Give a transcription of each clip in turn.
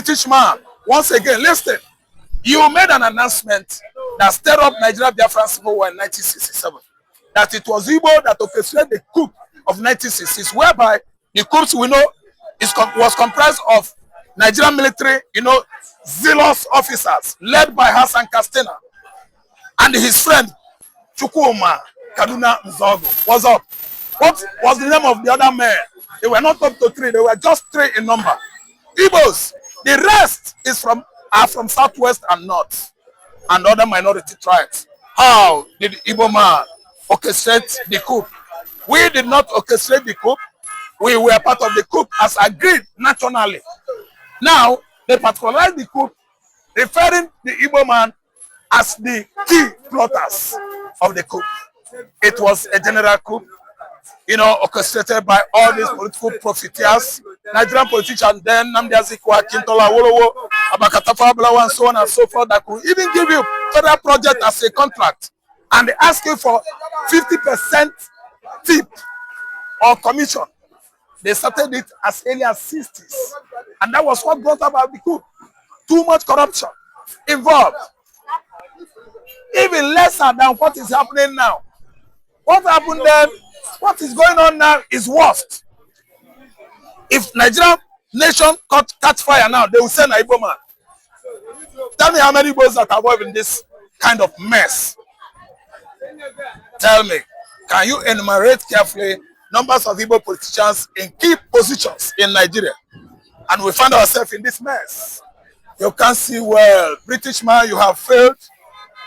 British man, once again, listen. You made an announcement that stirred up Nigeria Biafran Civil War in 1967. That it was Igbo that orchestrated the coup of 1966, whereby the coups we know was comprised of Nigerian military, zealous officers led by Hassan Castena and his friend Chukwuma Kaduna Nzogo. What's up? What was the name of the other men? They were not up to 3, they were just 3 in number. Igbos. The rest are from southwest and north and other minority tribes. How did Igbo man orchestrate the coup? We did not orchestrate the coup. We were part of the coup as agreed nationally. Now, they particularize the coup, referring the Igbo man as the key plotters of the coup. It was a general coup, orchestrated by all these political profiteers, Nigerian politicians, then Nnamdi Azikiwe, Akintola, Awolowo, Abakatafa, Abulawa, and so on and so forth, that could even give you federal project as a contract. And they ask you for 50% tip or commission. They started it as early as 60s. And that was what brought about the coup. Too much corruption involved. Even lesser than what is happening now. What happened then, what is going on now is worst. If Nigerian nation catch fire now, they will send an Igbo man. Tell me how many Igbos that are involved in this kind of mess. Tell me, can you enumerate carefully numbers of Igbo politicians in key positions in Nigeria? And we find ourselves in this mess. You can't see well. British man, you have failed.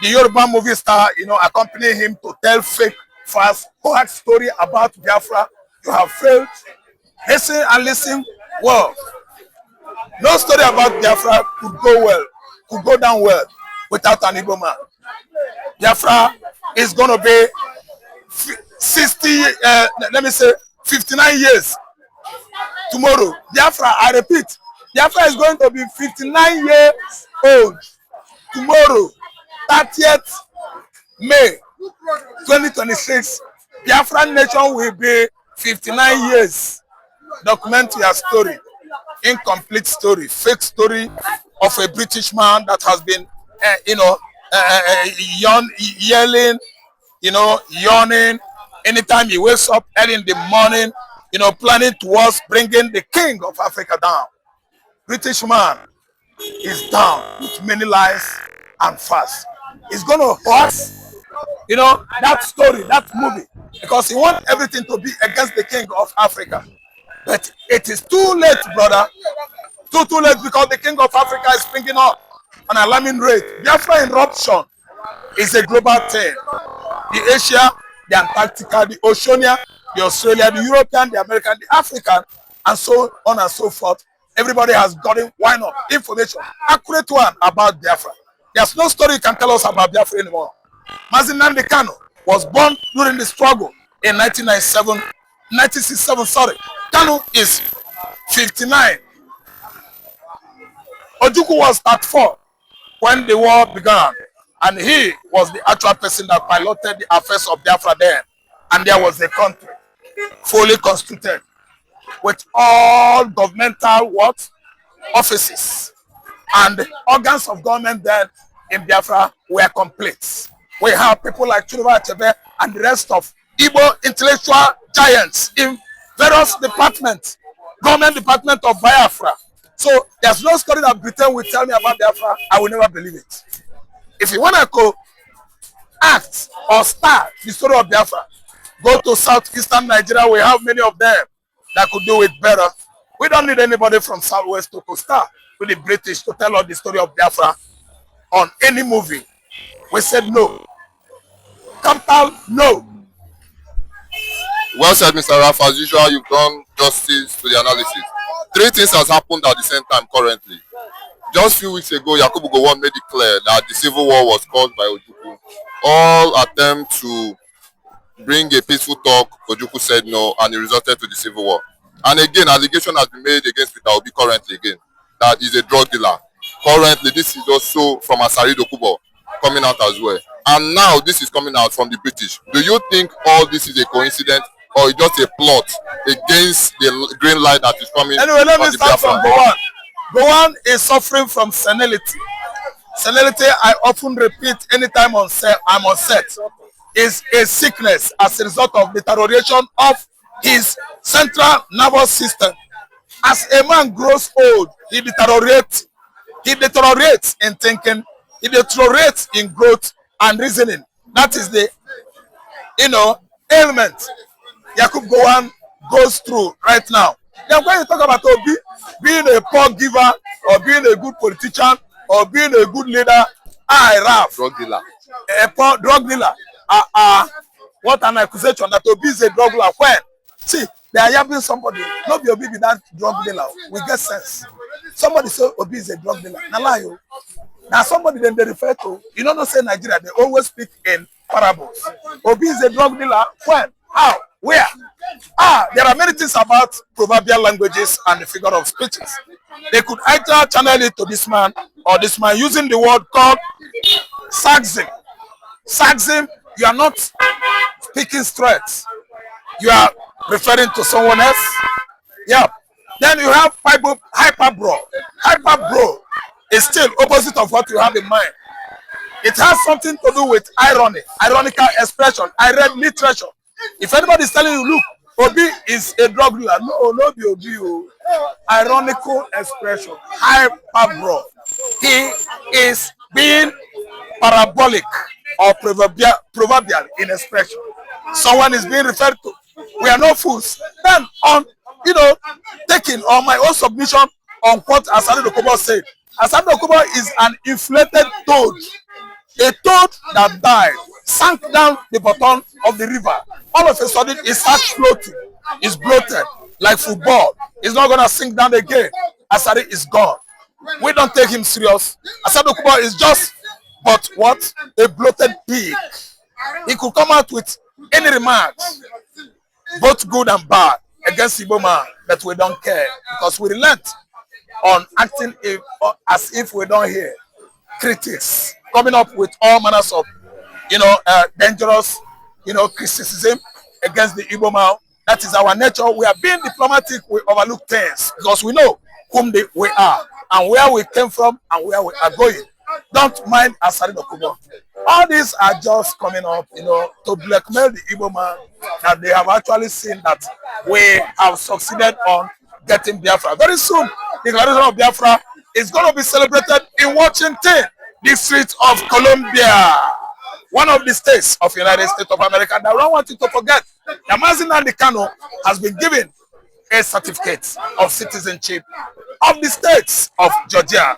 The Yoruba movie star, accompany him to tell fake, false, hoax story about Biafra. You have failed. Listen and listen well. No story about Biafra could go down well without an Igbo man. Biafra is going to be 59 years tomorrow. Biafra, I repeat, Biafra is going to be 59 years old tomorrow, 30th May 2026. Biafran nation will be 59 years. Document your story. Incomplete story, fake story of a British man that has been, yelling, yawning anytime he wakes up early in the morning, planning towards bringing the king of Africa down. British man is down with many lies and fast. He's going to hoax, that story, that movie, because he wants everything to be against the king of Africa. But it is too late, brother. Too late, because the king of Africa is springing up an alarming rate. Biafra eruption is a global thing. The Asia, the Antarctica, the Oceania, the Australia, the European, the American, the African, and so on and so forth. Everybody has gotten, why not, information, accurate one about Biafra. There's no story you can tell us about Biafra anymore. Mazi Nnamdi Kanu was born during the struggle in 1967, sorry. Kanu is 59. Ojukwu was 34 when the war began. And he was the actual person that piloted the affairs of Biafra then. And there was a country fully constituted with all governmental offices and organs of government then in Biafra were complete. We have people like Tinubu and the rest of Igbo intellectual giants in various departments, government department of Biafra. So there's no story that Britain will tell me about Biafra. I will never believe it. If you want to go act or start the story of Biafra, go to southeastern Nigeria. We have many of them that could do it better. We don't need anybody from southwest to start with the British to tell us the story of Biafra on any movie. We said no. Capital no. Well said, Mr. Raf. As usual, you've done justice to the analysis. 3 things has happened at the same time currently. Just a few weeks ago, Yakubu Gowon made it clear that the civil war was caused by Ojukwu. All attempt to bring a peaceful talk, Ojukwu said no, and it resulted to the civil war. And again, allegation has been made against Peter Obi currently again, that he's a drug dealer. Currently, this is also from Asari Dokubo coming out as well. And now this is coming out from the British. Do you think all this is a coincidence or it's just a plot against the green light that is coming? Anyway, let me start from Gowon. Gowon is suffering from senility. Senility, I often repeat anytime I'm on set, is a sickness as a result of deterioration of his central nervous system. As a man grows old, he deteriorates. He deteriorates in thinking. He deteriorates in growth and reasoning. That is the, ailment Yakub Gowon goes through right now. Then when you talk about Obi being a poor giver or being a good politician or being a good leader, Ralph, Drug dealer. a poor drug dealer. What an accusation that Obi is a drug dealer. When? See, they are yapping somebody. No be Obi be that drug dealer. We get sense. Somebody say Obi is a drug dealer. Now lie you. Now somebody then they refer to, don't say Nigeria, they always speak in parables. Obi is a drug dealer. When? How? Where? There are many things about proverbial languages and the figure of speeches. They could either channel it to this man or this man using the word called saxing. Saxing, you are not speaking straight. You are referring to someone else. Yeah. Then you have hyperbro. Hyperbro is still opposite of what you have in mind. It has something to do with irony, ironical expression. I read literature. If anybody is telling you, look, Obi is a drug dealer. No be Obi. Ironical expression. Hyperbro. He is being parabolic or proverbial in expression. Someone is being referred to. We are no fools. Then on, taking on my own submission on what Asari Dokubo said. Asari Dokubo is an inflated toad. A toad that died, sank down the bottom of the river. All of a sudden, it starts floating. It's bloated like football. It's not going to sink down again. Asari is gone. We don't take him serious. Asari Dokubo is just, but what? A bloated pig. He could come out with any remarks, both good and bad, against Igbo man, but we don't care because we relent on acting as if we don't hear critics coming up with all manners of, dangerous, criticism against the Igbo man. That is our nature. We are being diplomatic. We overlook things because we know whom we are and where we came from and where we are going. Don't mind Asari Dokubo. All these are just coming up, to blackmail the Igbo man that they have actually seen that we have succeeded on getting Biafra. Very soon, the declaration of Biafra is going to be celebrated in Washington, District of Columbia, one of the states of the United States of America that I don't want you to forget. Yamazin Kano has been given a certificate of citizenship of the states of Georgia.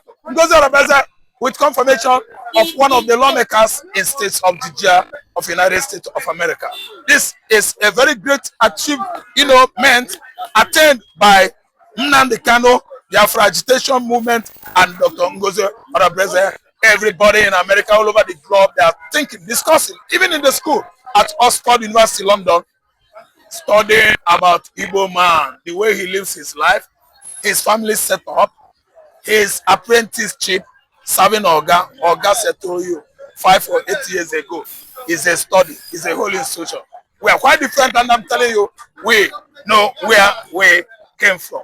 With confirmation of one of the lawmakers in states of Georgia of the United States of America. This is a very great achievement attained by Nnamdi Kanu, the Biafra agitation movement, and Dr. Ngozi Orabreze. Everybody in America, all over the globe, they are thinking, discussing, even in the school at Oxford University, London, studying about Igbo man, the way he lives his life, his family set up, his apprenticeship, serving Oga said to you 5 or 8 years ago is a study, is a whole institution. We are quite different, and I'm telling you, we know where we came from.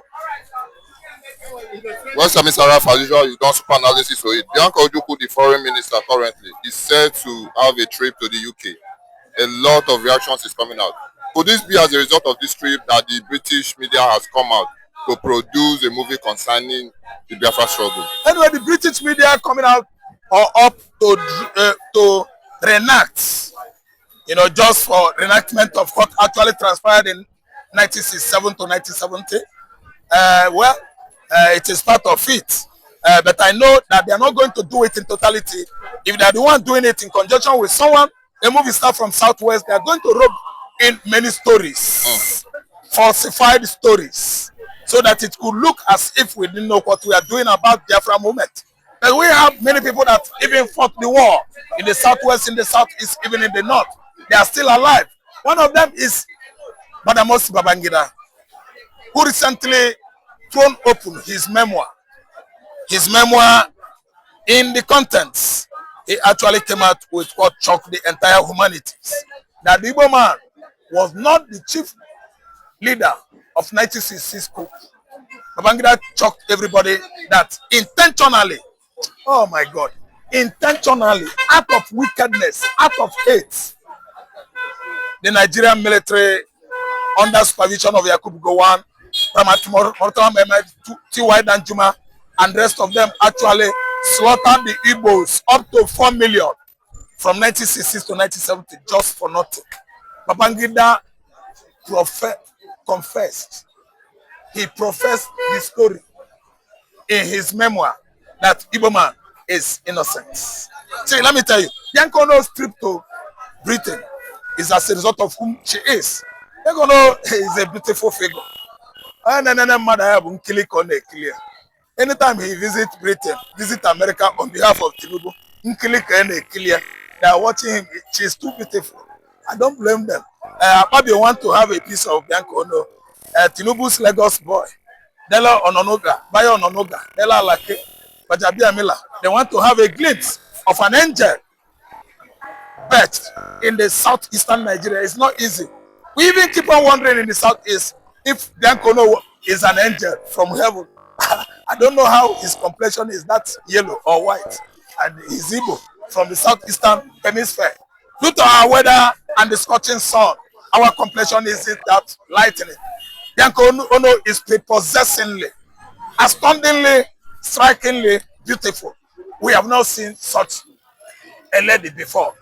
Well, Mr. Ralph, as usual, you've done super analysis for it. Bianca Ojukwu, the foreign minister currently, is said to have a trip to the UK. A lot of reactions is coming out. Could this be as a result of this trip that the British media has come out to produce a movie concerning the Biafra struggle? Anyway, the British media coming out up to reenact, just for reenactment of what actually transpired in 1967 to 1970. It is part of it. But I know that they are not going to do it in totality. If they are the one doing it in conjunction with someone, a movie star from Southwest, they are going to rub in many stories, falsified stories, so that it could look as if we didn't know what we are doing about the Biafra movement. But we have many people that even fought the war in the Southwest, in the Southeast, even in the North. They are still alive. One of them is Badamos Babangida, who recently thrown open his memoir. His memoir, in the contents, he actually came out with what shocked the entire humanities. That the Igbo man was not the chief leader of 1966 coup, Babangida shocked everybody that intentionally, oh my God, intentionally, out of wickedness, out of hate, the Nigerian military, under supervision of Yakubu Gowon, Murtala Mohammed, T.Y. Danjuma, and the rest of them actually slaughtered the Igbos up to 4 million from 1966 to 1970 just for nothing. Babangida confessed. He professed the story in his memoir that Igbo man is innocent. See, let me tell you, Yankono's trip to Britain is as a result of whom she is. Yankono is a beautiful figure. Anytime he visits Britain, visit America on behalf of Tinubu, they are watching him. She is too beautiful. I don't blame them. Probably want to have a piece of Yankono. Tinubu's Lagos boy, Dela Ononoga, Bayo Ononoga, Dela Lake, Bajabia Mila. They want to have a glimpse of an angel perched in the southeastern Nigeria. It's not easy. We even keep on wondering in the southeast if Biancono is an angel from heaven. I don't know how his complexion is that yellow or white. And he's Igbo from the southeastern hemisphere. Due to our weather and the scorching sun, our complexion isn't that lightening. Bianco Ono is prepossessingly, astoundingly, strikingly beautiful. We have not seen such a lady before.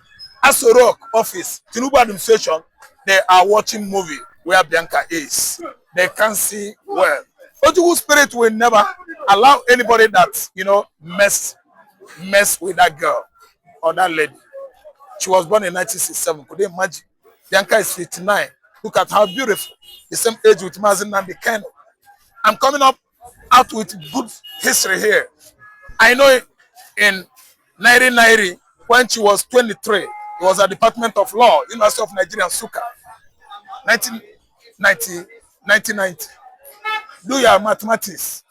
As a rock office, Tinubu administration, they are watching movie where Bianca is. They can't see well. Ojuku spirit will never allow anybody that, mess with that girl or that lady. She was born in 1967. Could you imagine? Bianca is 59. Look at how beautiful. The same age with Mazin and the Kano. I'm coming out with good history here. I know in 1990, when she was 23, it was a Department of Law, University of Nigeria, Nsukka. 1990. Do your mathematics.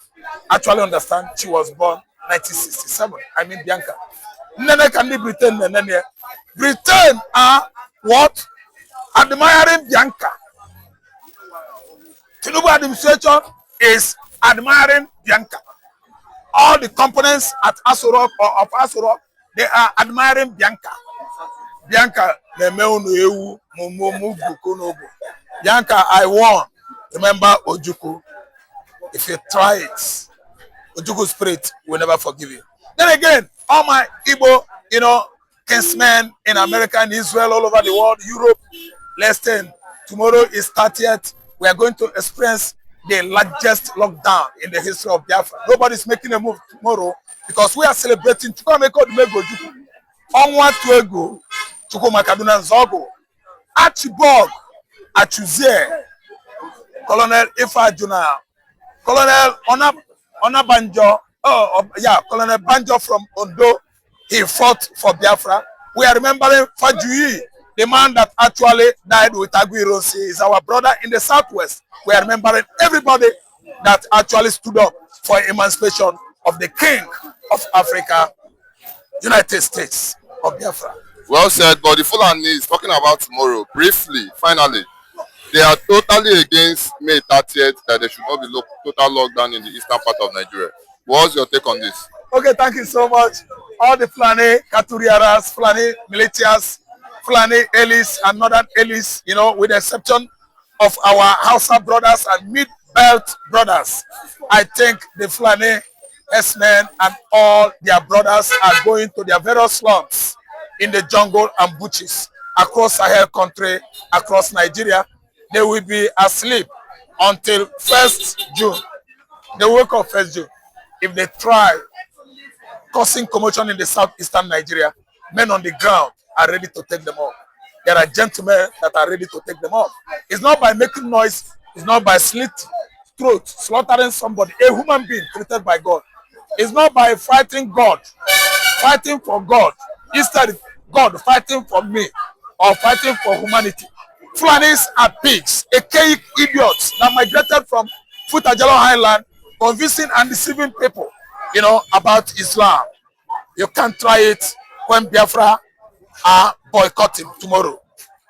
Actually understand she was born 1967. I mean Bianca. Nene can be Britain. Britain are what? Admiring Bianca. Tinubu administration is admiring Bianca. All the components at Asurok or of Asurok, they are admiring Bianca. Bianca, Bianca, I won. Remember Ojuku. If you try it, Ojuku spirit will never forgive you. Then again, all my Igbo, kinsmen in America and Israel, all over the world, Europe, listen, tomorrow is 30th. We are going to experience the largest lockdown in the history of Biafra. Nobody's making a move tomorrow because we are celebrating Onwa Tuego, Chukuma Kaduna Nzogo, Archibald, Achuzie, Colonel Ifa Juna, Colonel Onabanjo, Colonel Banjo from Ondo, he fought for Biafra. We are remembering Fajuyi, the man that actually died with Aguirosi, is our brother in the southwest. We are remembering everybody that actually stood up for emancipation of the king of Africa, United States of Biafra. Well said, but the Fulani is talking about tomorrow. Briefly, finally, they are totally against May 30th that there should not be total lockdown in the eastern part of Nigeria. What's your take on this? Okay, thank you so much. All the Fulani Katuriaras, Fulani militias, Fulani Elis and Northern Elis, with the exception of our Hausa brothers and Mid-Belt brothers, I think the Fulani S-men and all their brothers are going to their various slums in the jungle and bushes across Sahel country, across Nigeria. They will be asleep until 1st June. They wake up 1st June. If they try causing commotion in the southeastern Nigeria, men on the ground are ready to take them off. There are gentlemen that are ready to take them off. It's not by making noise. It's not by slit throat, slaughtering somebody, a human being created by God. It's not by fighting God, fighting for God. Instead, God fighting for me or fighting for humanity. Fulanis are pigs, archaic idiots that migrated from Futajalo Highland, convincing and deceiving people, about Islam. You can't try it when Biafra are boycotting tomorrow.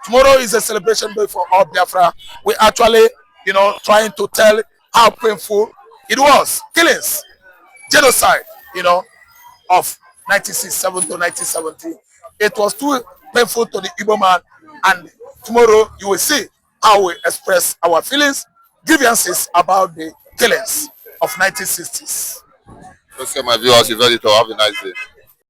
Tomorrow is a celebration day for all Biafra. We actually, trying to tell how painful It was killings, genocide, you know, of 1967 to 1970. It was too painful to the Igbo man, and tomorrow you will see how we express our feelings, grievances about the killings of 1960s. Okay, my viewers, you've ready to have a nice day.